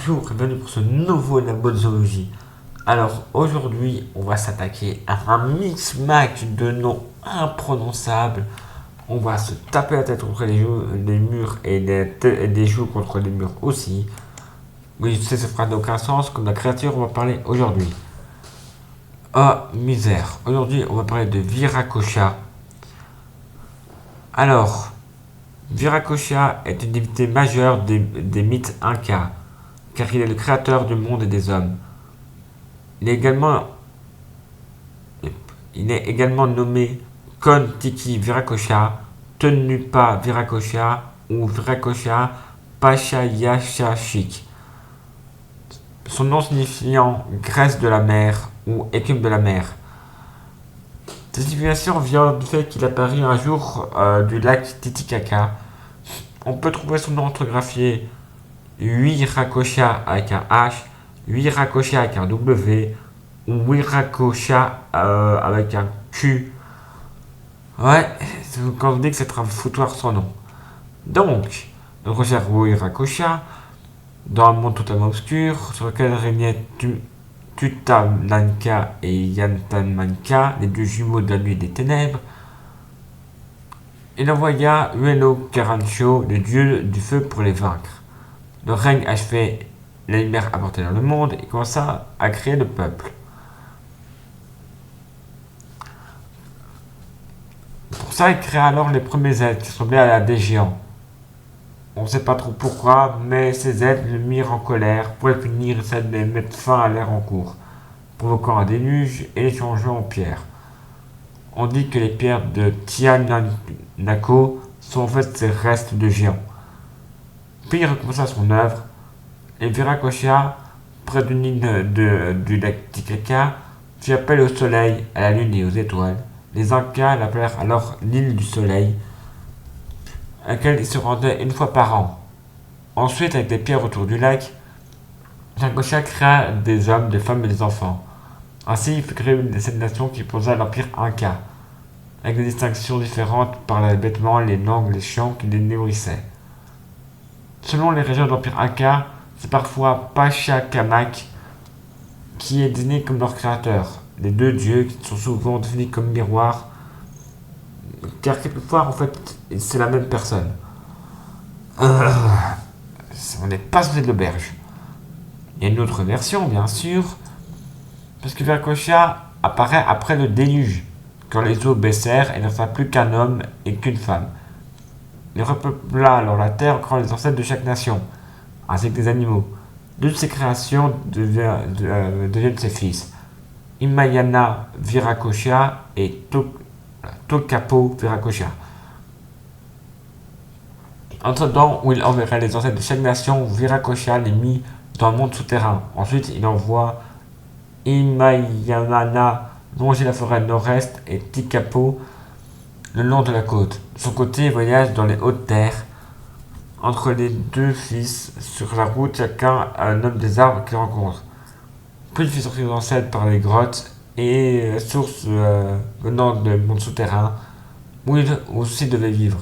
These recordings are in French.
Bonjour et bienvenue pour ce nouveau labo de zoologie. Alors aujourd'hui, on va s'attaquer à un mix-match de noms imprononçables. On va se taper la tête contre les murs et des joues contre les murs aussi. Oui, je sais, ça fera aucun sens comme la créature on va parler aujourd'hui. Oh misère, aujourd'hui on va parler de Viracocha. Alors, Viracocha est une divinité majeure des mythes incas, car il est le créateur du monde et des hommes. Il est également, il est également nommé Kon Tiki Viracocha, Tenupa Viracocha ou Viracocha Pachayachachik. Son nom signifiant graisse de la mer ou écume de la mer. Cette signification vient du fait qu'il apparut un jour du lac Titicaca. On peut trouver son nom orthographié Wiracocha avec un H, Wiracocha avec un W ou Wiracocha avec un Q. Ouais, quand on dit que c'est un foutoir sans nom. Donc, notre cher Wiracocha, dans un monde totalement obscur, sur lequel régnait Tutamanka et Yantanmanka, les deux jumeaux de la nuit et des ténèbres, il envoya Ueno Carancho, le dieu du feu, pour les vaincre. Le règne achevé, la lumière apportée dans le monde, et commença à créer le peuple. Pour ça, il créa alors les premiers êtres qui ressemblaient à des géants. On ne sait pas trop pourquoi, mais ces êtres le mirent en colère. Pour les punir, il essaie de mettre fin à l'ère en cours, provoquant un déluge et les changeant en pierres. On dit que les pierres de Tiahuanaco sont en fait ces restes de géants. Puis il recommença son œuvre, et Viracocha, près d'une île du lac Titicaca, fit appel au soleil, à la lune et aux étoiles. Les Incas l'appelèrent alors l'île du soleil, à laquelle il se rendait une fois par an. Ensuite, avec des pierres autour du lac, Viracocha créa des hommes, des femmes et des enfants. Ainsi, il fit créer cette nation qui posa l'empire Inca, avec des distinctions différentes par les vêtements, les langues, les chants qui les nourrissaient. Selon les régions de l'empire Inca, c'est parfois Pachacamac qui est désigné comme leur créateur, les deux dieux qui sont souvent définis comme miroirs, car quelquefois en fait c'est la même personne. On n'est pas sorti de l'auberge. Il y a une autre version bien sûr, parce que Viracocha apparaît après le déluge, quand les eaux baissèrent et ne resta plus qu'un homme et qu'une femme. Il repeupla alors la terre en créant les ancêtres de chaque nation, ainsi que des animaux. Deux de ces créations deviennent ses fils, Imayana Viracocha et Tokapo Viracocha. Entre-temps, où il enverrait les ancêtres de chaque nation, Viracocha les mit dans un monde souterrain. Ensuite, il envoie Imayana longer la forêt nord-est et Tikapo le long de la côte. De son côté, il voyage dans les hautes terres. Entre les deux fils, sur la route, chacun nomme des arbres qu'il rencontre. Puis il fit sortir les ancêtres par les grottes et sources venant de mondes souterrains où ils aussi devaient vivre.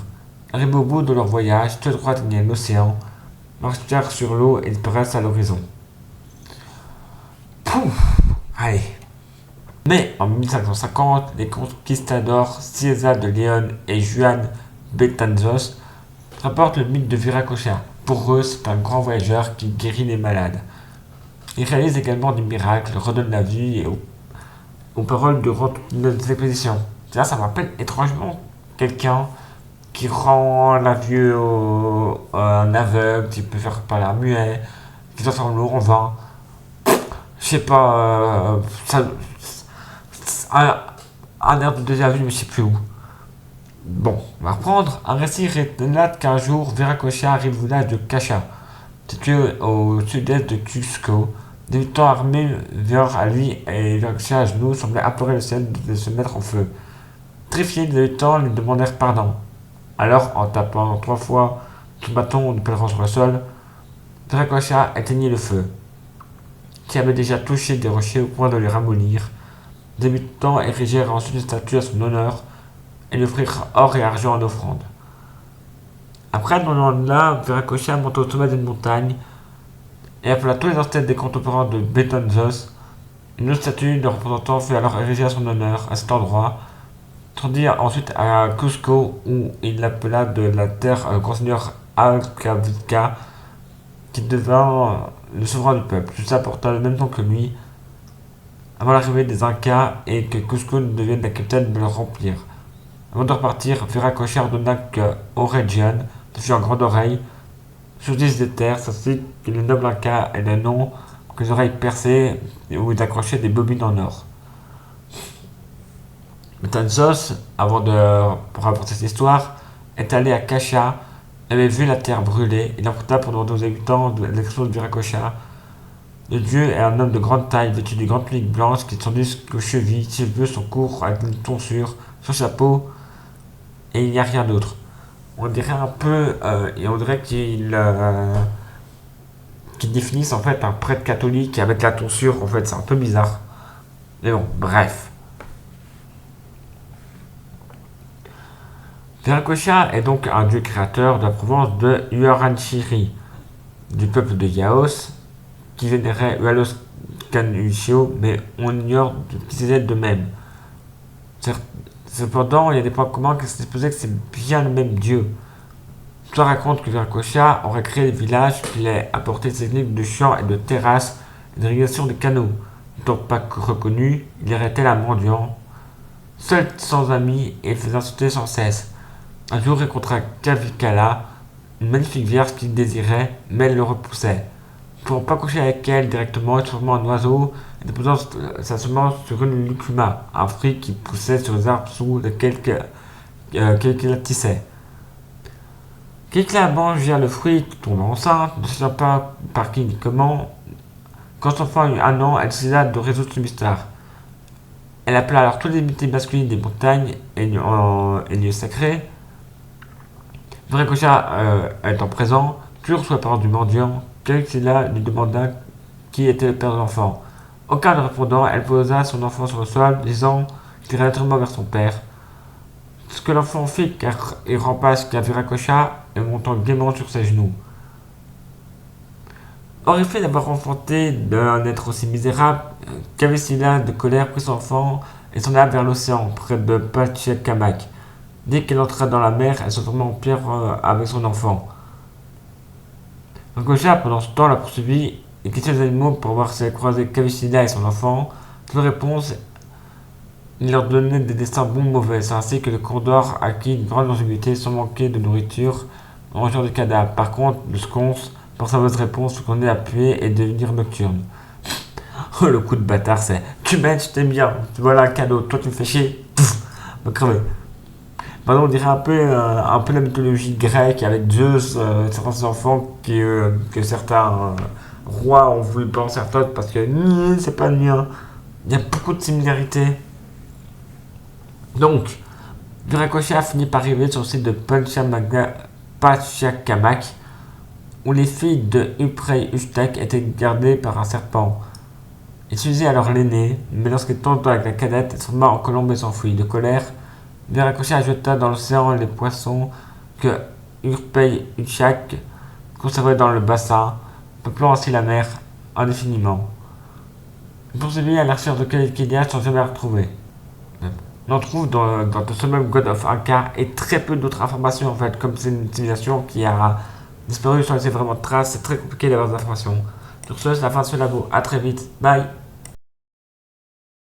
Arrivés au bout de leur voyage, tout droit atteignaient l'océan, marchèrent sur l'eau et disparaissent à l'horizon. Pouf! Allez! Mais en 1550, les conquistadors Cieza de León et Juan Betanzos rapportent le mythe de Viracocha. Pour eux, c'est un grand voyageur qui guérit les malades. Il réalise également des miracles, redonne la vie aux paroles durant des expéditions. Ça me rappelle étrangement quelqu'un qui rend la vue un aveugle, qui peut faire parler un muet, qui transforme l'eau en vin. Je sais pas, un air de déjà vu, mais je sais plus où. Bon, on va reprendre. Un récit relate qu'un jour, Viracocha arrive au village de Cacha, situé au sud-est de Cusco. Des militants armés vinrent à lui et Viracocha à genoux semblait implorer le ciel de se mettre en feu. Terrifiés, les militants lui demandèrent pardon. Alors, en tapant 3 fois son bâton de pèlerin sur le sol, Viracocha éteignit le feu, qui avait déjà touché des rochers au point de les ramollir. Les militants érigèrent ensuite une statue à son honneur et lui offrirent or et argent en offrande. Après, dans le lendemain, Viracocha monta au sommet d'une montagne et appela tous les ancêtres des contemporains de Betanzos. Une autre statue de représentant fut alors érigée à son honneur à cet endroit, tandis ensuite à Cusco où il l'appela de la terre grand seigneur Alcavica qui devint le souverain du peuple. Tout ça porta le même nom que lui avant l'arrivée des Incas et que Cusco ne devienne la capitale de leur empire. Avant de repartir, Viracocha ordonna que O'Region, de fut en grande oreille, surgissent des terres, ainsi que les nobles Incas aient le nom que les oreilles percées où ils accrochaient des bobines en or. Betanzos, pour raconter cette histoire, est allé à Cacha, avait vu la terre brûler, il emporta pour demander aux habitants de l'explosion de Viracocha. Le dieu est un homme de grande taille, vêtu d'une grande tunique blanche qui descend jusqu'aux chevilles, ses cheveux sont courts avec une tonsure, son chapeau, et il n'y a rien d'autre. On dirait un peu, et on dirait qu'ils définissent en fait un prêtre catholique avec la tonsure, en fait c'est un peu bizarre. Mais bon, bref. Viracocha est donc un dieu créateur de la province de Huaranchiri, du peuple de Yaos, qui vénérait Ualos Canuccio, mais on ignore qui c'était de même. Cependant, il y a des points communs qui se supposait que c'est bien le même dieu. L'histoire raconte que Viracocha aurait créé des villages, qu'il ait apporté des techniques de champs et de terrasses et d'irrigation de canaux. N'étant pas reconnu, il irait tel un mendiant, seul sans amis et faisait insulter sans cesse. Un jour, il rencontra Kavikala, une magnifique vierge qu'il désirait, mais elle le repoussait. Ne pouvant pas coucher avec elle directement, il transforma un oiseau et déposant sa semence sur une lucuma, un fruit qui poussait sur les arbres sous lesquels la tissait. Kikla mangea le fruit, tomba enceinte, ne sachant pas par qui ni comment. Quand son enfant eut 1 an, elle décida de résoudre ce mystère. Elle appela alors toutes les divinités masculines des montagnes et lieux sacrés. Viracocha étant présent, toujours sous la parole du mendiant, Kikla lui demanda qui était le père de l'enfant. Aucun ne répondant, elle posa son enfant sur le sol, disant qu'il irait naturellement vers son père. Ce que l'enfant fit, car il rampa jusqu'à Viracocha et montant gaiement sur ses genoux. Horrifié d'avoir enfanté d'un être aussi misérable, Kavicilla, de colère, prit son enfant et s'en alla vers l'océan, près de Pachacamac. Dès qu'elle entra dans la mer, elle se tourna en pierre avec son enfant. Viracocha, pendant ce temps, la poursuivit et quittait les animaux pour voir si elle croisait Kavicilla et son enfant. Toute réponse, il leur donnait des destins bons ou mauvais. C'est ainsi que le condor acquit une grande longévité sans manquer de nourriture en mangeant des cadavres. Par contre, le sconce, pour sa mauvaise réponse, qu'on est appuyé et devenir nocturne. Oh, le coup de bâtard, c'est tu m'aides, je t'aime bien, voilà un cadeau, toi tu me fais chier, me crever. Maintenant, on dirait un peu la mythologie grecque avec Zeus, certains enfants que certains rois ont voulu pas en certains parce que c'est pas le mien. Il y a beaucoup de similarités. Donc, Viracocha finit par arriver sur le site de Pachacamac, où les filles de Uprei Ustek étaient gardées par un serpent. Il suffisait alors l'aîné, mais lorsqu'il tenta avec la cadette, elle tomba en colombe et s'enfuit. De colère, Viracocha jeta dans l'océan les poissons que Urpei Ushak conservait dans le bassin, peuplant ainsi la mer indéfiniment. Il poursuivit à la recherche de Kalikilia sans jamais la retrouver. On en trouve dans ce même God of Inca et très peu d'autres informations en fait, comme c'est une civilisation qui a disparu sans laisser vraiment de traces, c'est très compliqué d'avoir des informations. Sur ce, c'est la fin de ce labo, à très vite, bye.